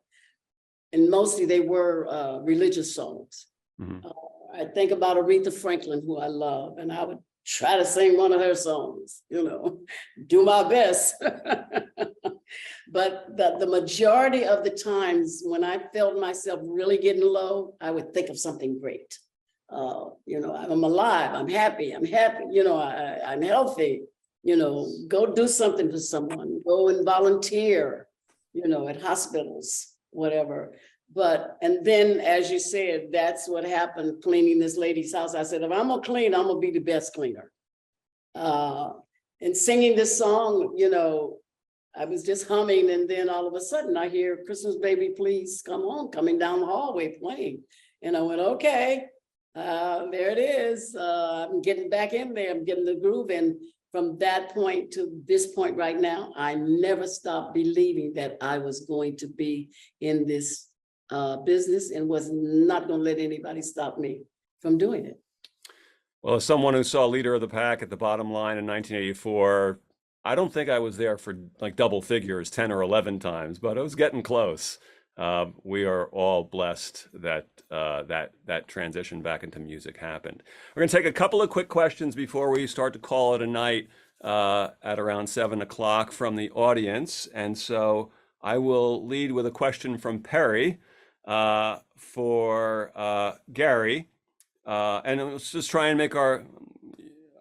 and mostly they were religious songs. Mm-hmm. I think about Aretha Franklin, who I love, and I would try to sing one of her songs, you know, do my best. But the majority of the times when I felt myself really getting low, I would think of something great. You know, I'm alive, I'm happy, you know, I'm healthy, you know, go do something for someone, go and volunteer, you know, at hospitals, whatever. And then, as you said, that's what happened cleaning this lady's house. I said, if I'm gonna clean, I'm gonna be the best cleaner. And singing this song, you know, I was just humming, and then all of a sudden I hear Christmas Baby Please Come Home coming down the hallway playing. And I went, okay, there it is. I'm getting back in there, I'm getting the groove. And from that point to this point right now, I never stopped believing that I was going to be in this business and was not going to let anybody stop me from doing it. Well, as someone who saw Leader of the Pack at the Bottom Line in 1984, I don't think I was there for like double figures 10 or 11 times, but it was getting close. We are all blessed that that transition back into music happened. We're going to take a couple of quick questions before we start to call it a night at around 7 o'clock from the audience. And so I will lead with a question from Perry for Garry. And let's just try and make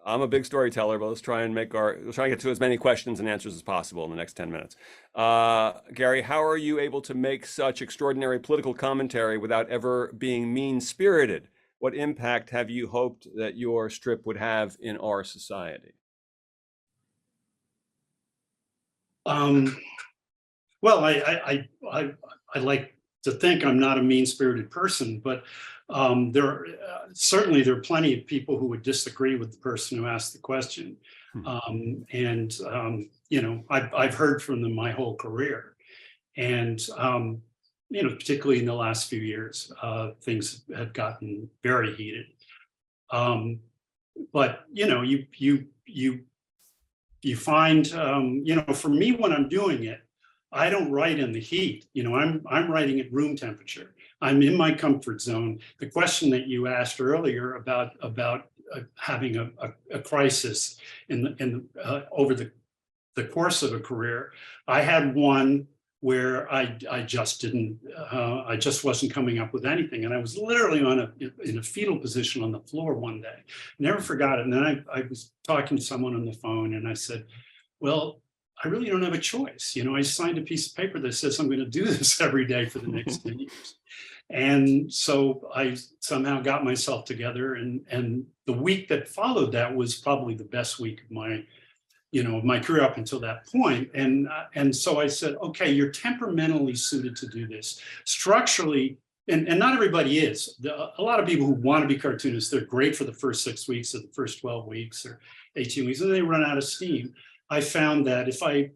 I'm a big storyteller, but let's try and get to as many questions and answers as possible in the next 10 minutes. Garry, how are you able to make such extraordinary political commentary without ever being mean-spirited? What impact have you hoped that your strip would have in our society? Well, I like to think I'm not a mean-spirited person, but certainly there are plenty of people who would disagree with the person who asked the question. You know, I've heard from them my whole career. And, you know, particularly in the last few years, things have gotten very heated. But, you know, you find, you know, for me, when I'm doing it, I don't write in the heat. You know, I'm writing at room temperature. I'm in my comfort zone. The question that you asked earlier about having a crisis over the course of a career, I had one where I just wasn't coming up with anything, and I was literally in a fetal position on the floor one day. Never forgot it. And then I was talking to someone on the phone, and I said, well, I really don't have a choice. You know, I signed a piece of paper that says I'm going to do this every day for the next 10 years. And so I somehow got myself together, and the week that followed that was probably the best week of my career up until that point. And so I said, okay, you're temperamentally suited to do this. Structurally, and not everybody is. A lot of people who want to be cartoonists, they're great for the first 6 weeks or the first 12 weeks or 18 weeks, and then they run out of steam. I found that if I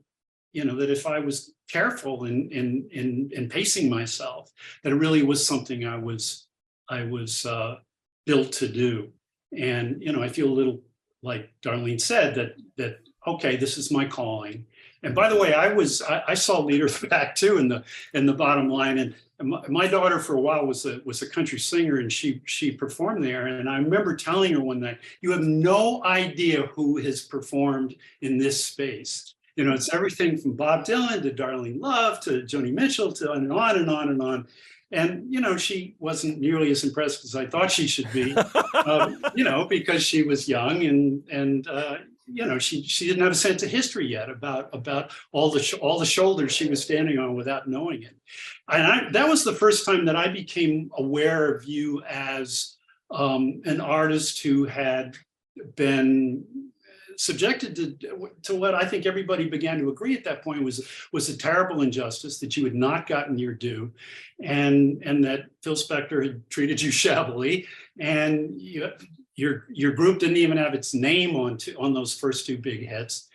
was careful in pacing myself, that it really was something I was built to do. And I feel a little like Darlene said that okay, this is my calling. And by the way, I saw Leader of the Pack too in the bottom line. And my daughter for a while was a country singer, and she performed there. And I remember telling her one night, you have no idea who has performed in this space. It's everything from Bob Dylan to Darlene Love to Joni Mitchell to and on and on and on. And, she wasn't nearly as impressed as I thought she should be, because she was young and she didn't have a sense of history yet about all the shoulders she was standing on without knowing it. And that was the first time that I became aware of you as an artist who had been subjected to what I think everybody began to agree at that point was a terrible injustice, that you had not gotten your due, and that Phil Spector had treated you shabbily, and your group didn't even have its name on those first two big hits,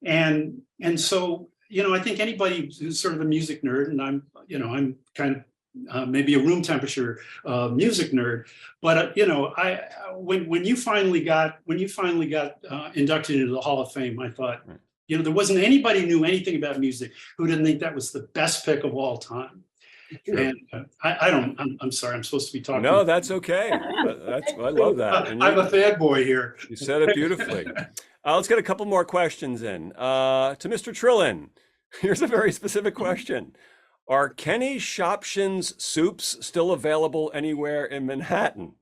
and so I think anybody who's sort of a music nerd, and I'm kind of maybe a room temperature music nerd, but when you finally got inducted into the Hall of Fame, I thought, there wasn't anybody who knew anything about music who didn't think that was the best pick of all time. Sure. And I'm sorry, I'm supposed to be talking. No, that's okay. I love that. And I'm a fanboy here. You said it beautifully. Let's get a couple more questions in. To Mr. Trillin, here's a very specific question. Are Kenny Shopshin's soups still available anywhere in Manhattan?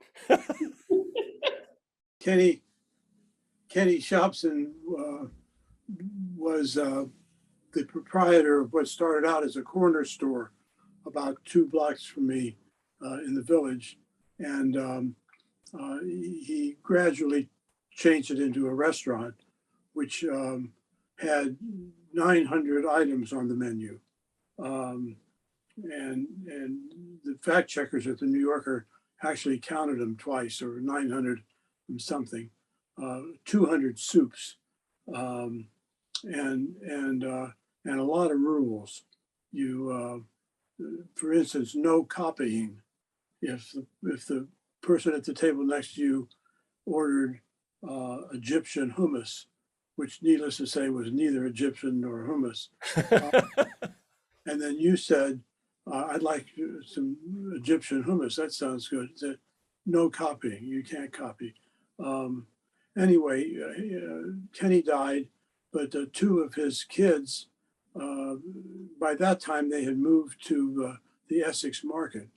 Kenny Shopshin was the proprietor of what started out as a corner store about 2 blocks from me in the Village. And he gradually changed it into a restaurant, which had 900 items on the menu. And the fact checkers at the New Yorker actually counted them twice, or 900 and something, 200 soups, and a lot of rules. You, for instance, no copying. If the person at the table next to you ordered Egyptian hummus, which needless to say was neither Egyptian nor hummus, and then you said, I'd like some Egyptian hummus. That sounds good. Said, no copying. You can't copy. Anyway, Kenny died, but 2 of his kids, by that time they had moved to the Essex Market,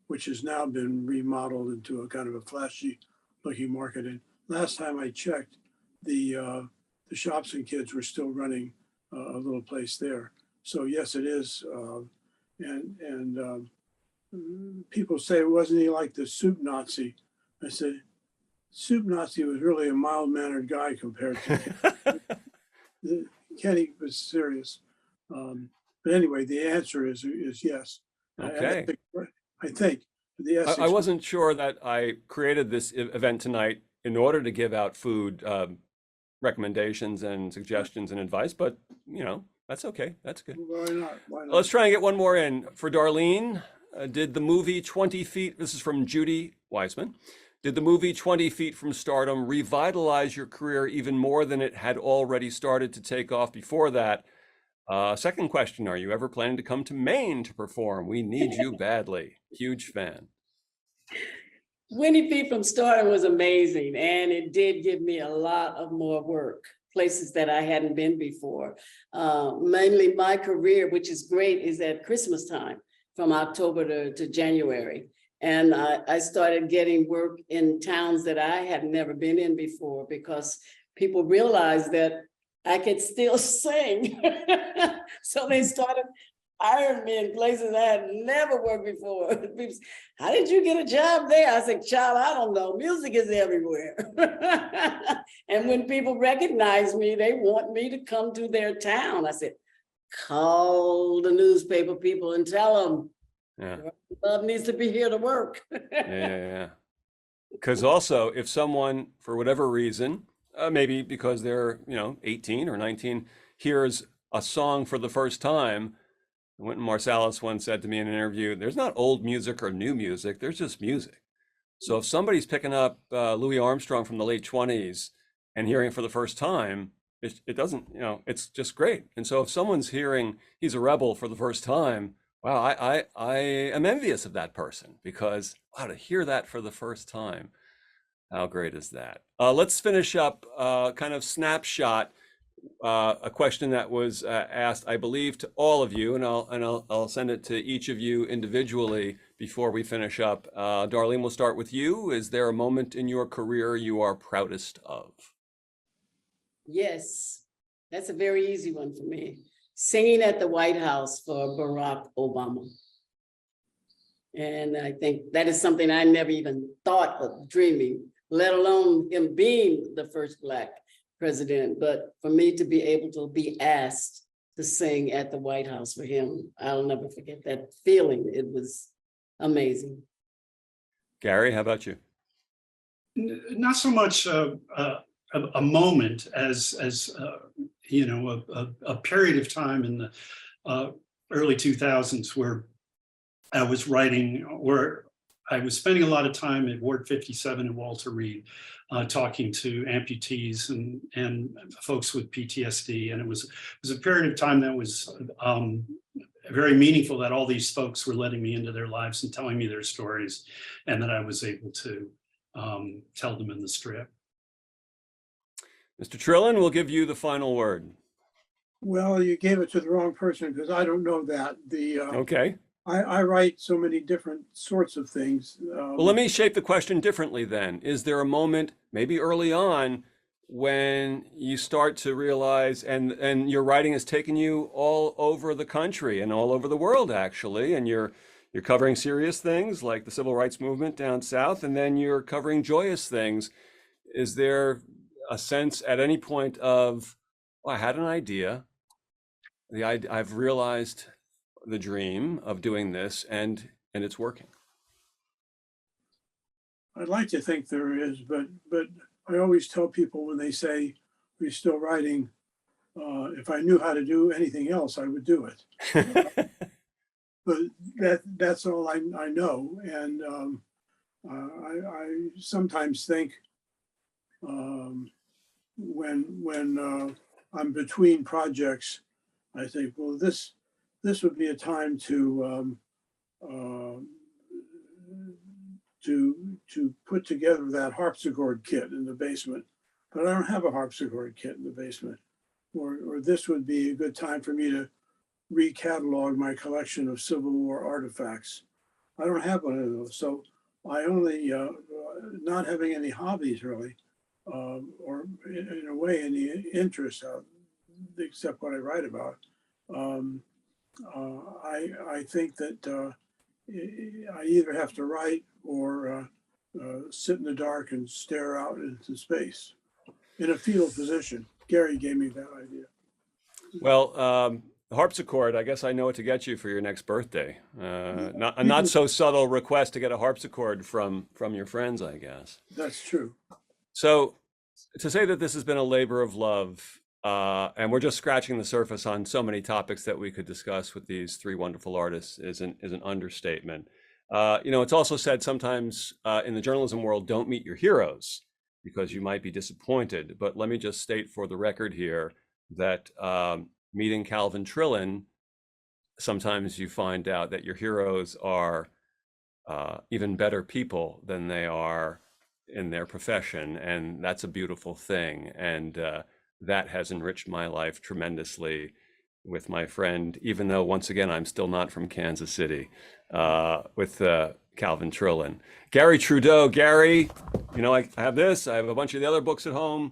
which has now been remodeled into a kind of a flashy looking market. And last time I checked, the Shopson kids were still running a little place there. So yes, it is. And people say, wasn't he like the soup Nazi? I said, soup Nazi was really a mild-mannered guy compared to Kenny was serious. But anyway, the answer is yes. Okay. I think the I wasn't sure that I created this event tonight in order to give out food recommendations and suggestions and advice, but that's okay. That's good. Why not? Why not? Let's try and get one more in. For Darlene, did the movie 20 Feet, this is from Judy Weissman, did the movie 20 Feet from Stardom revitalize your career even more than it had already started to take off before that? Second question, are you ever planning to come to Maine to perform? We need you badly. Huge fan. 20 Feet from Stardom was amazing, and it did give me a lot of more work, places that I hadn't been before. Mainly my career, which is great, is at Christmas time, from October to January. And I started getting work in towns that I had never been in before, because people realized that I could still sing. So they started hired me in places I had never worked before. People say, how did you get a job there? I said, child, I don't know. Music is everywhere. And when people recognize me, they want me to come to their town. I said, call the newspaper people and tell them, Yeah. Love needs to be here to work. Yeah. Because also, if someone, for whatever reason, maybe because they're, 18 or 19, hears a song for the first time, Wynton Marsalis once said to me in an interview, there's not old music or new music, there's just music. So if somebody's picking up Louis Armstrong from the late 20s and hearing it for the first time, it doesn't, it's just great. And so if someone's hearing He's a Rebel for the first time, wow, I am envious of that person, because wow, to hear that for the first time, how great is that? Let's finish up kind of snapshot, a question that was asked, I believe, to all of you, and I'll send it to each of you individually before we finish up. Darlene, we'll start with you. Is there a moment in your career you are proudest of? Yes, that's a very easy one for me. Singing at the White House for Barack Obama. And I think that is something I never even thought of dreaming, let alone him being the first Black president. But for me to be able to be asked to sing at the White House for him, I'll never forget that feeling. It was amazing. Garry, how about you? Not so much a moment as a period of time in the early 2000s where I was writing, where I was spending a lot of time at Ward 57 in Walter Reed, talking to amputees and folks with PTSD. And it was a period of time that was very meaningful, that all these folks were letting me into their lives and telling me their stories, and that I was able to tell them in the strip. Mr. Trillin, we'll give you the final word. Well, you gave it to the wrong person, because I don't know that. Okay. I write so many different sorts of things. Well, let me shape the question differently then. Is there a moment, maybe early on, when you start to realize, and your writing has taken you all over the country and all over the world, actually, and you're covering serious things like the civil rights movement down south, and then you're covering joyous things. Is there a sense at any point of, oh, I had an idea, I've realized the dream of doing this, and it's working? I'd like to think there is, but I always tell people when they say, we're still writing, if I knew how to do anything else, I would do it. But that's all I know. And I sometimes think when I'm between projects, I think, well, this would be a time to put together that harpsichord kit in the basement, but I don't have a harpsichord kit in the basement. Or this would be a good time for me to recatalog my collection of Civil War artifacts. I don't have one of those, so I only, not having any hobbies really, or in a way any interest, except what I write about. I think that I either have to write or sit in the dark and stare out into space in a fetal position. Garry gave me that idea. Well, the harpsichord, I guess I know what to get you for your next birthday. A not so subtle request to get a harpsichord from your friends, I guess. That's true. So to say that this has been a labor of love, and we're just scratching the surface on so many topics that we could discuss with these three wonderful artists is an understatement. It's also said sometimes in the journalism world, don't meet your heroes because you might be disappointed. But let me just state for the record here that meeting Calvin Trillin, sometimes you find out that your heroes are even better people than they are in their profession. And that's a beautiful thing. And that has enriched my life tremendously with my friend, even though once again, I'm still not from Kansas City, with Calvin Trillin. Garry Trudeau. Garry, I have this, I have a bunch of the other books at home.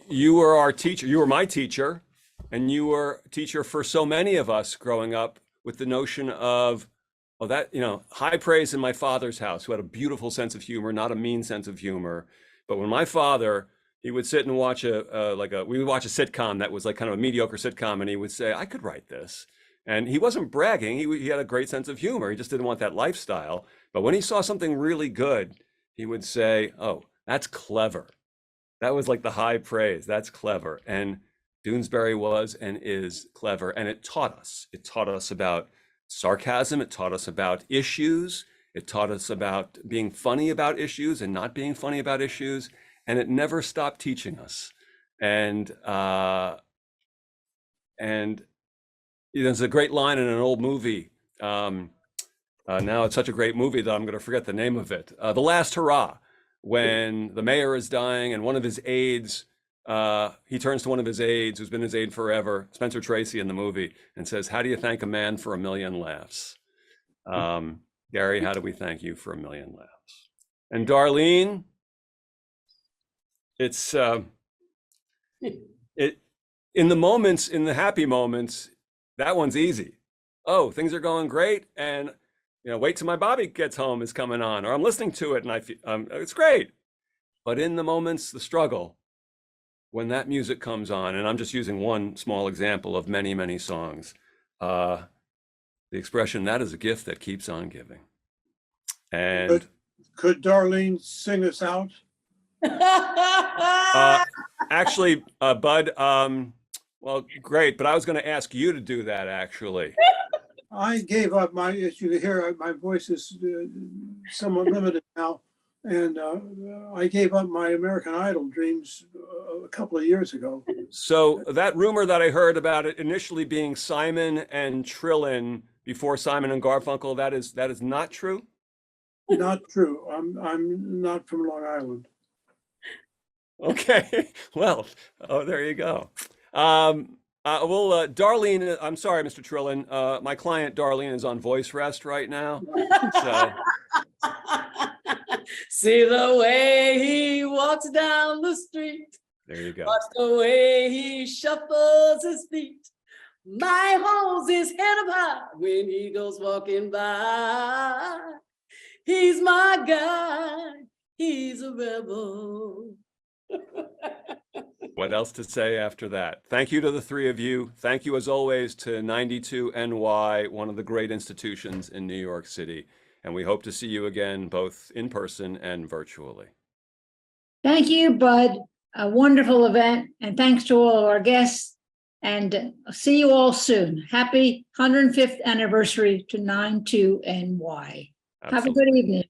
You were our teacher, you were my teacher And you were a teacher for so many of us growing up with the notion of, oh, that, high praise in my father's house, who had a beautiful sense of humor, not a mean sense of humor. But when my father, he would sit and watch we would watch a sitcom that was like kind of a mediocre sitcom, and he would say, I could write this. And he wasn't bragging. He had a great sense of humor. He just didn't want that lifestyle. But when he saw something really good, he would say, oh, that's clever. That was like the high praise. That's clever. And Doonesbury was and is clever. And it taught us. It taught us about sarcasm. It taught us about issues. It taught us about being funny about issues and not being funny about issues. And it never stopped teaching us. And there's a great line in an old movie. Now it's such a great movie that I'm going to forget the name of it. The Last Hurrah, when the mayor is dying and one of his aides, he turns to one of his aides, who's been his aide forever, Spencer Tracy in the movie, and says, how do you thank a man for a million laughs? Garry, how do we thank you for a million laughs? And Darlene, it's in the moments, in the happy moments, that one's easy. Oh, things are going great, and wait till my Bobby Gets Home is coming on, or I'm listening to it and I feel it's great. But in the moments, the struggle, when that music comes on, and I'm just using one small example of many, many songs, the expression, that is a gift that keeps on giving. And could Darlene sing us out? Actually, Bud, well, great, but I was going to ask you to do that, actually. I gave up as you can hear, my voice is somewhat limited now. And I gave up my American Idol dreams a couple of years ago. So that rumor that I heard about it initially being Simon and Trillin before Simon and Garfunkel, that is not true? Not true. I'm not from Long Island. Okay, well, there you go. Darlene, I'm sorry, Mr. Trillin. My client Darlene is on voice rest right now. So. See the way he walks down the street. There you go. Watch the way he shuffles his feet. My holds his head up high when he goes walking by. He's my guy. He's a rebel. What else to say after that? Thank you to the three of you. Thank you, as always, to 92 NY, one of the great institutions in New York City. And we hope to see you again, both in person and virtually. Thank you, Bud. A wonderful event. And thanks to all of our guests. And see you all soon. Happy 105th anniversary to 92 NY. Have a good evening.